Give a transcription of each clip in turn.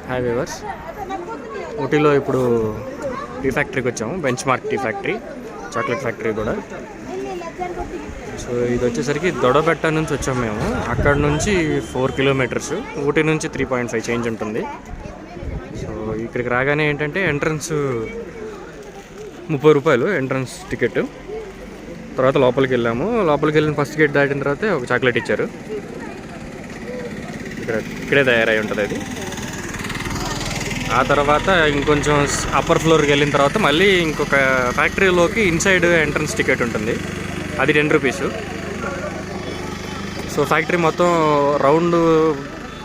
Hi viewers, ఊటీలో ఇప్పుడు tea ఫ్యాక్టరీకి వచ్చాము. Bench mark tea factory, chocolate factory కూడా. సో ఇది వచ్చేసరికి దొడబెట్ట నుంచి వచ్చాము మేము. అక్కడ నుంచి 4 కిలోమీటర్స్, ఊటీ నుంచి 3.5 చేంజ్ ఉంటుంది. సో ఇక్కడికి రాగానే ఏంటంటే ఎంట్రన్స్ 30 రూపాయలు ఎంట్రన్స్ టికెట్. తర్వాత లోపలికి వెళ్ళాము. లోపలికి వెళ్ళిన ఫస్ట్ గేట్ దాటిన తర్వాత ఒక చాక్లెట్ ఇచ్చారు. ఇక్కడే తయారై ఉంటుంది అది. ఆ తర్వాత ఇంకొంచెం అప్పర్ ఫ్లోర్కి వెళ్ళిన తర్వాత మళ్ళీ ఇంకొక ఫ్యాక్టరీలోకి ఇన్సైడ్ ఎంట్రన్స్ టికెట్ ఉంటుంది, అది 10 రూపీస్. సో ఫ్యాక్టరీ మొత్తం రౌండ్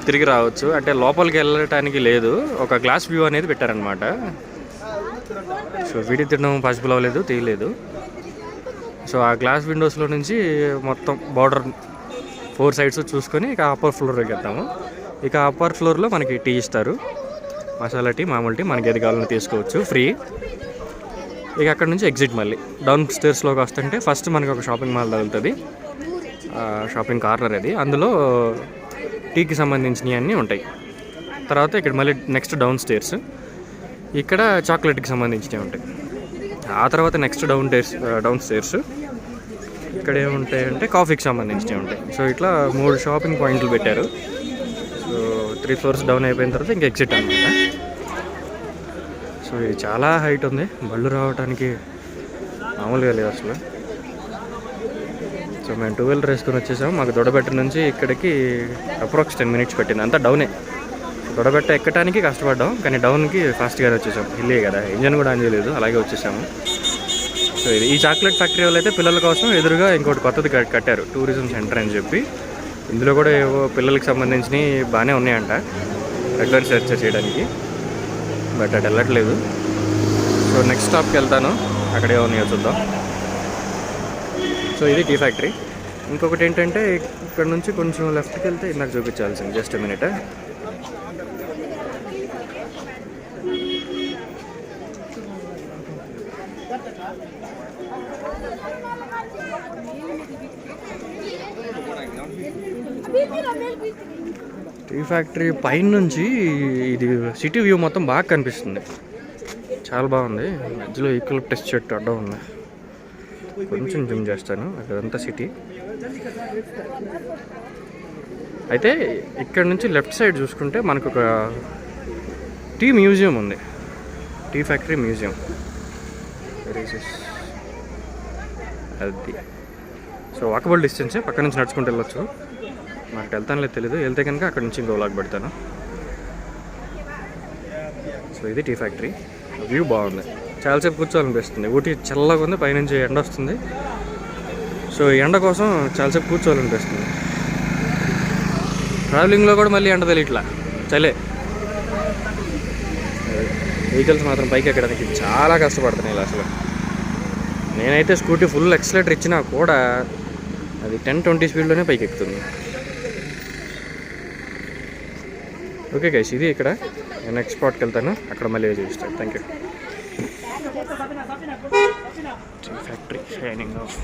తిరిగి రావచ్చు, అంటే లోపలికి వెళ్ళటానికి లేదు. ఒక గ్లాస్ వ్యూ అనేది పెట్టారనమాట. సో వీడియో తినడం పాసిబుల్ అవ్వలేదు, తీయలేదు. సో ఆ గ్లాస్ విండోస్లో నుంచి మొత్తం బార్డర్ 4 సైడ్స్ చూసుకొని ఇక అప్పర్ ఫ్లోర్కి వెళ్తాము. ఇక అప్పర్ ఫ్లోర్లో మనకి టీ ఇస్తారు, మసాలా టీ, మామూలు టీ, మనకి ఏది కావాలని తీసుకోవచ్చు ఫ్రీ. ఇక అక్కడ నుంచి ఎగ్జిట్ మళ్ళీ డౌన్ స్టేర్స్లోకి వస్తుంటే ఫస్ట్ మనకి ఒక షాపింగ్ మాల్ తగులుతుంది. షాపింగ్ కార్నర్ అది, అందులో టీకి సంబంధించినవి అన్నీ ఉంటాయి. తర్వాత ఇక్కడ మళ్ళీ నెక్స్ట్ డౌన్ స్టేర్స్, ఇక్కడ చాక్లెట్కి సంబంధించినవి ఉంటాయి. ఆ తర్వాత నెక్స్ట్ డౌన్ స్టేర్స్ ఇక్కడ ఏముంటాయంటే కాఫీకి సంబంధించినవి ఉంటాయి. సో ఇట్లా 3 షాపింగ్ పాయింట్లు పెట్టారు. సో 3 ఫ్లోర్స్ డౌన్ అయిపోయిన తర్వాత ఇంకా ఎగ్జిట్ అనమాట. సో ఇది చాలా హైట్ ఉంది, బళ్ళు రావడానికి మామూలుగా లేదు అసలు. సో మేము 2 వీలర్ వేసుకొని వచ్చేసాము. మాకు దొడబెట్ట నుంచి ఇక్కడికి అప్రాక్స్ 10 మినిట్స్ పట్టింది, అంతా డౌనే. దొడబెట్ట ఎక్కడానికి కష్టపడ్డాం, కానీ డౌన్కి ఫాస్ట్గానే వచ్చేసాం. హిల్లే కదా, ఇంజన్ కూడా ఆన్ చేయలేదు, అలాగే వచ్చేసాము. సో ఇది ఈ చాక్లెట్ ఫ్యాక్టరీ వాళ్ళు అయితే పిల్లల కోసం ఎదురుగా ఇంకోటి కొత్తది కట్టారు, టూరిజం సెంటర్ అని చెప్పి. ఇందులో కూడా ఏవో పిల్లలకి సంబంధించినవి బాగానే ఉన్నాయంట అడ్వెంచర్ చేయడానికి, బట్ అటు వెళ్ళట్లేదు. సో నెక్స్ట్ స్టాప్కి వెళ్తాను, అక్కడే ఉన్నాయో చూద్దాం. సో ఇది టీ ఫ్యాక్టరీ. ఇంకొకటి ఏంటంటే ఇక్కడ నుంచి కొంచెం లెఫ్ట్కి వెళ్తే ఇందాక చూపించాల్సింది, జస్ట్ మినిట్. టీ ఫ్యాక్టరీ పైన నుంచి ఇది సిటీ వ్యూ మొత్తం బాగా కనిపిస్తుంది, చాలా బాగుంది. మధ్యలో యూకలిప్టస్ చెట్టు అడ్డం ఉంది. కొంచెం జూమ్ చేస్తాను, అక్కడంతా సిటీ. అయితే ఇక్కడ నుంచి లెఫ్ట్ సైడ్ చూసుకుంటే మనకు ఒక టీ మ్యూజియం ఉంది, టీ ఫ్యాక్టరీ మ్యూజియం. అది సో వాకబుల్ డిస్టెన్సే, పక్క నుంచి నడుచుకుంటూ వెళ్ళొచ్చు. నాకు వెళ్తాను లేదు తెలీదు, వెళ్తే కనుక అక్కడ నుంచి ఇంకో వ్లాగ్ పెడతాను. సో ఇది టీ ఫ్యాక్టరీ, వ్యూ బాగుంది, చాలాసేపు కూర్చోవాలనిపిస్తుంది. ఊటీ చల్లగా ఉంది, పైనుంచి ఎండ వస్తుంది. సో ఎండ కోసం చాలాసేపు కూర్చోవాలనిపిస్తుంది. ట్రావెలింగ్లో కూడా మళ్ళీ ఎండ తెలియట్లా, చలే. వెహికల్స్ మాత్రం పైకి ఎక్కడానికి చాలా కష్టపడుతున్నాయి అసలు. నేనైతే స్కూటీ ఫుల్ ఎక్సలేటర్ ఇచ్చినా కూడా అది 10-20 స్పీడ్లోనే పైకి ఎక్కుతుంది. ఓకే గైస్, ఇది ఇక్కడ నెక్స్ట్ స్పాట్కి వెళ్తాను, అక్కడ మళ్ళీ చూపిస్తాను. Thank you. Factory shining of.